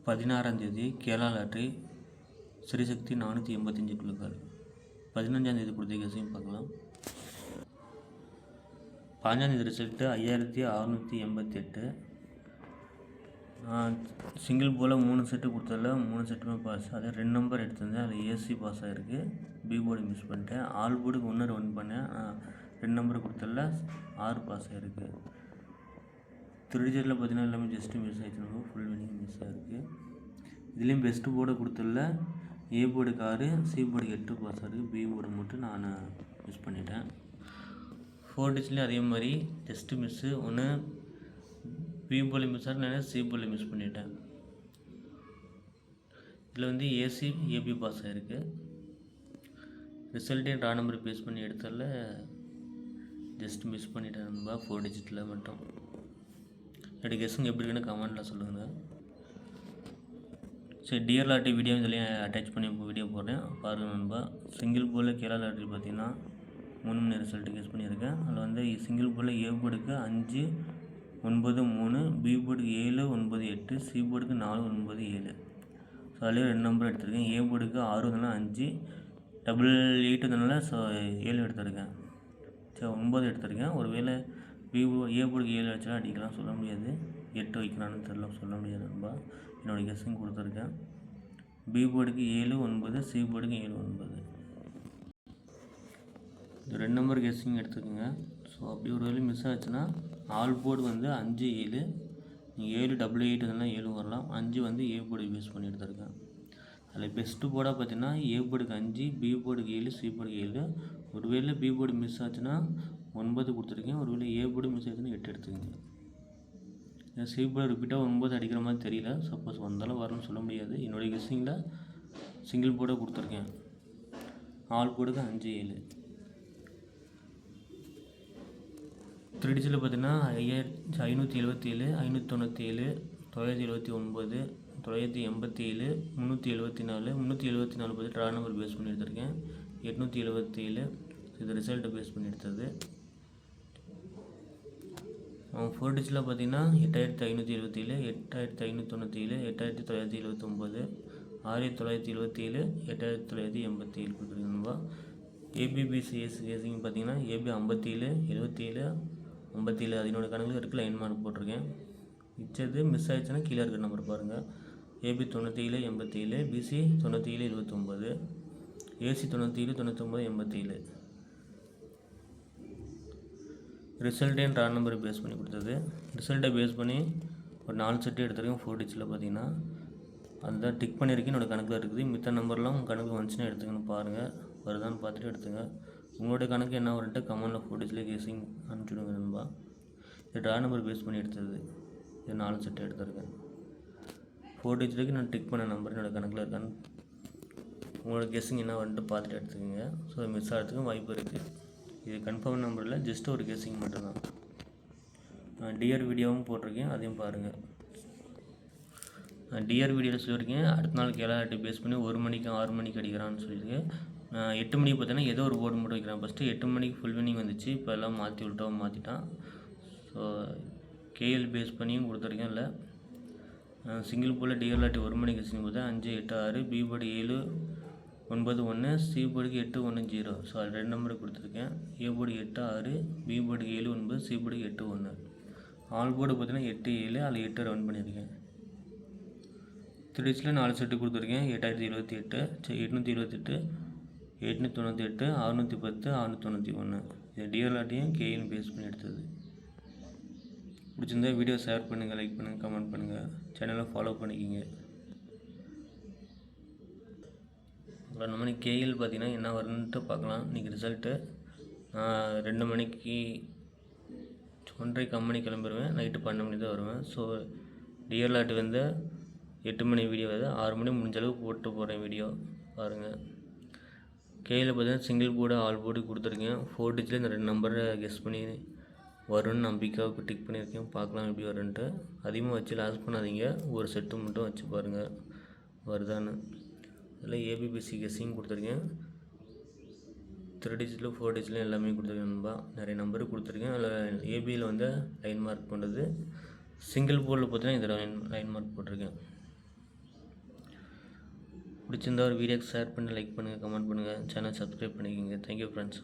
16ஆம் தேதி கேரளா லாட்ரி ஸ்ரீசக்தி 485 குழுக்கள். 15ஆம் தேதி கொடுத்த கேஸையும் பார்க்கலாம். 15ஆம் தேதி ரிசல்ட்டு 5688. சிங்கிள் போல் 3 செட்டு கொடுத்ததில் 3 செட்டுமே பாஸ். அதே 2 நம்பர் எடுத்திருந்தேன், அதில் ஏசி பாஸ் ஆகிருக்கு. பி போர்டு மிஸ் பண்ணிட்டேன். ஆல் போர்டுக்கு ஒன்று ரன் பண்ணேன், 2 நம்பர் கொடுத்ததில் 6 பாஸ் ஆகிருக்கு. 3 டிஜிட்டில் பார்த்தீங்கன்னா எல்லாமே ஜஸ்ட்டு மிஸ் ஆகிடுச்சு, ஃபுல் வினிங் மிஸ் ஆகிருக்கு. இதுலேயும் பெஸ்ட்டு போர்டை கொடுத்ததில் ஏ போர்டுக்கு 6, சி போர்டுக்கு 8 பாஸ் ஆகிருக்கு. பி போர்டு மட்டும் நான் மிஸ் பண்ணிட்டேன். 4 டிஜிட்லேயும் அதே மாதிரி ஜஸ்ட்டு மிஸ்ஸு. ஒன்று பி போர்டு மிஸ் ஆகிருக்கு, நான் சி போர்டில் மிஸ் பண்ணிட்டேன். இதில் வந்து ஏசி ஏபி பாஸ் ஆகிருக்கு. ரிசல்ட்டே ட்ரா நம்பர் பேஸ் பண்ணி எடுத்தால ஜஸ்ட் மிஸ் பண்ணிட்டேன் நண்பா, 4 டிஜிட்டில் மட்டும். என்னோட கெஸ்ஸுங்க எப்படி இருக்குன்னு கமெண்ட்டில் சொல்லுங்கள். சரி, டிஆர் லாட்ரி வீடியோ இதுலேயும் அட்டாச் பண்ணி வீடியோ போடுறேன், பாருங்கள் நண்பா. சிங்கிள் போல் கேரளா லாட்ரி பார்த்தீங்கன்னா 3 மணி ரிசல்ட்டு கெஸ் பண்ணியிருக்கேன். அதில் வந்து சிங்கிள் போல் ஏ போர்டுக்கு 5, 9, 3, பி போர்டுக்கு 7, 9, 8, சி போர்டுக்கு 4, 9, 7. ஸோ அதிலே 2 நம்பர் எடுத்திருக்கேன். ஏ போர்டுக்கு 6 வந்தனால 5, 8 வந்தனால 7 எடுத்திருக்கேன். சரி, 9 எடுத்திருக்கேன். ஒருவேளை ஏ போர்டுக்கு 7 அடிச்சா அடிக்கலாம், சொல்ல முடியாது. 8 வைக்கலான்னு தெரியல, சொல்ல முடியாது நண்பா. என்னோடய கெஸ்ஸிங் கொடுத்துருக்கேன். பி போர்டுக்கு 7, 9, சி போர்டுக்கு 7, 9. இந்த 2 நம்பர் கெஸ்ஸிங் எடுத்துக்கோங்க. ஸோ அப்படி ஒரு வேலை மிஸ் ஆச்சுன்னா ஆல் போர்டு வந்து 5, 7, நீங்கள் 7, 8, 8 இதெல்லாம் 7 வரலாம். 5 வந்து ஏ போர்டு யூஸ் பண்ணி எடுத்துருக்கேன். அதில் பெஸ்ட்டு போர்டாக பார்த்தீங்கன்னா ஏ போர்டுக்கு 5, பி போர்டுக்கு 7, சி போர்டுக்கு 7. ஒருவேளை பி போர்டு மிஸ் ஆச்சுன்னா 9 கொடுத்துருக்கேன். ஒருவேளை ஏ போர்டு மிஸ் ஆச்சுன்னா 8 எடுத்துக்கோங்க. சி போர்டு ரிப்பீட்டாக 9 அடிக்கிற மாதிரி தெரியல, சப்போஸ் வந்தாலும் வரணும்னு சொல்ல முடியாது. என்னுடைய கெஸ்ஸிங்கில் சிங்கிள் போர்டை கொடுத்துருக்கேன். ஆல் போர்டுக்கு 5, 7. 3 டிஜிட்டில் பார்த்தீங்கன்னா 577, 597, 979, 987, 374, 374 பார்த்து ட்ரா நம்பர் பேஸ் பண்ணி எடுத்திருக்கேன். 877 இது ரிசல்ட்டை பேஸ் பண்ணி எடுத்தது. 4 டிஜிட்டில் பார்த்தீங்கன்னா 8577, 8597, 8979, 6977, 8987 கொடுத்துருக்கேன்பா. ஏபிபிசிஎஸ் கேசிங் பார்த்தீங்கன்னா ஏபி 57, 77, 57 அதனோட கணக்கில் இருக்குது. லைன் மார்க் போட்டிருக்கேன். மிச்சது மிஸ் ஆகிடுச்சுன்னா கீழே இருக்கிற நம்பர் பாருங்கள். AB 97, 87, BC 97, 29, AC 97, 99, 87. ரிசல்ட்டே ட்ரா நம்பர் பேஸ் பண்ணி கொடுத்தது. ரிசல்ட்டை பேஸ் பண்ணி ஒரு 4 செட்டு எடுத்துருக்கேன். 4 டிஜிட்டில் பார்த்தீங்கன்னா அதுதான் டிக் பண்ணியிருக்கேன், என்னோடய கணக்கில் இருக்குது. மித்த நம்பர்லாம் உங்கள் கணக்கு வந்துச்சுன்னா எடுத்துக்கணும், பாருங்கள் வருதான்னு பார்த்துட்டு எடுத்துங்க. உங்களோட கணக்கு என்ன வரும்ட்டு கமெண்டில் 4 டிஜிட்டில் கேசிங் அனுப்பிச்சுடுங்க நண்பா. இது ட்ரா நம்பர் பேஸ் பண்ணி எடுத்தது. இது 4 செட்டு எடுத்துருக்கேன். 4 டிஜிட்டுக்கு நான் டிக் பண்ண நம்பர் என்னோடய கணக்கில் இருக்கான்னு உங்களோட கெஸ்ஸிங் என்ன வந்துட்டு பார்த்துட்டு எடுத்துக்கோங்க. ஸோ மிஸ் ஆகிறதுக்கும் வாய்ப்பு இருக்குது. இது கன்ஃபார்ம் நம்பரில் ஜஸ்ட் ஒரு கெஸ்ஸிங் மட்டும்தான். டிஆர் வீடியோவும் போட்டிருக்கேன், அதையும் பாருங்கள். டிஆர் வீடியோவில் சொல்லியிருக்கேன், அடுத்த நாள் கேரளா லாட்ரி பேஸ் பண்ணி 1 மணிக்கு 6 மணிக்கு அடிக்கிறான்னு சொல்லியிருக்கேன். 8 மணிக்கு பார்த்தீங்கன்னா ஏதோ ஒரு போர்டு மட்டும் வைக்கிறான். ஃபஸ்ட்டு 8 மணிக்கு ஃபுல் வினிங் வந்துச்சு, இப்போ எல்லாம் மாற்றிட்டான். ஸோ கேஎல் பேஸ் பண்ணியும் கொடுத்துருக்கேன். இல்லை சிங்கிள் போல் டிஆர் லாட்ரி 1 மணிக்கு கெஸ்ஸிங் பார்த்தா 5, 8, 6, பி போர்டு 7, 9, 1, சி போர்டுக்கு 8, 1, 0. ஸோ அது 2 நம்பருக்கு கொடுத்துருக்கேன். ஏ போர்டு 8, 6, பி போர்டுக்கு 7, 9, சி போர்டுக்கு 8, 1. ஆல் போர்டு பார்த்தீங்கன்னா 8, 7, அதில் 8 ரன் பண்ணியிருக்கேன். 3 டிஜிட்டில் 4 செட்டு கொடுத்துருக்கேன். 8078, 828, 898, 610, 691. இது டிஆர் லாட்ரியும் கேஎல் பேஸ் பண்ணி எடுத்தது. பிடிச்சிருந்தா வீடியோ ஷேர் பண்ணுங்கள், லைக் பண்ணுங்கள், கமெண்ட் பண்ணுங்கள், சேனலை ஃபாலோ பண்ணிக்கிங்க. அப்புறம் நம்ம கேஎல் பார்த்தீங்கன்னா என்ன வரும்ன்ட்டு பார்க்கலாம். இன்றைக்கி ரிசல்ட்டு நான் 2 மணிக்கு 1:30 கம்பெனி கிளம்பிடுவேன். நைட்டு 12 மணி தான் வருவேன். ஸோ டிஆர் லாட்ரி வந்து 8 மணி வீடியோ வருது. 6 மணி முடிஞ்ச அளவுக்கு போட்டு போகிறேன் வீடியோ, பாருங்கள். கேயில் பார்த்தீங்கன்னா சிங்கிள் போர்டு ஆல் போர்டு கொடுத்துருக்கேன். 4 டிஜிட்டில் இந்த 2 நம்பரை கெஸ் பண்ணி வரும்னு நம்பிக்கையாக டிக் பண்ணியிருக்கேன். பார்க்கலாம் எப்படி வரும்ன்ட்டு. அதிகமாக வச்சு லாஸ் பண்ணாதீங்க, ஒரு செட்டு மட்டும் வச்சு பாருங்கள் வருதான்னு. அதில் ஏபிபிசி கெஸ்ஸிங் கொடுத்துருக்கேன். 3 டிஜிட்டில் 4 டிஜிட்லையும் எல்லாமே கொடுத்துருக்கேன் நண்பா. நிறைய நம்பரு கொடுத்துருக்கேன். அதில் ஏபியில் வந்து லைன் மார்க் பண்ணுறது. சிங்கிள் போர்டில் பார்த்தீங்கன்னா இதில் லைன் மார்க் போட்டிருக்கேன். பிடிச்சிருந்தா ஒரு வீடியோக்கு ஷேர் பண்ணி லைக் பண்ணுங்கள், கமெண்ட் பண்ணுங்கள், சேனல் சப்ஸ்கிரைப் பண்ணிக்கோங்க. Thank you friends.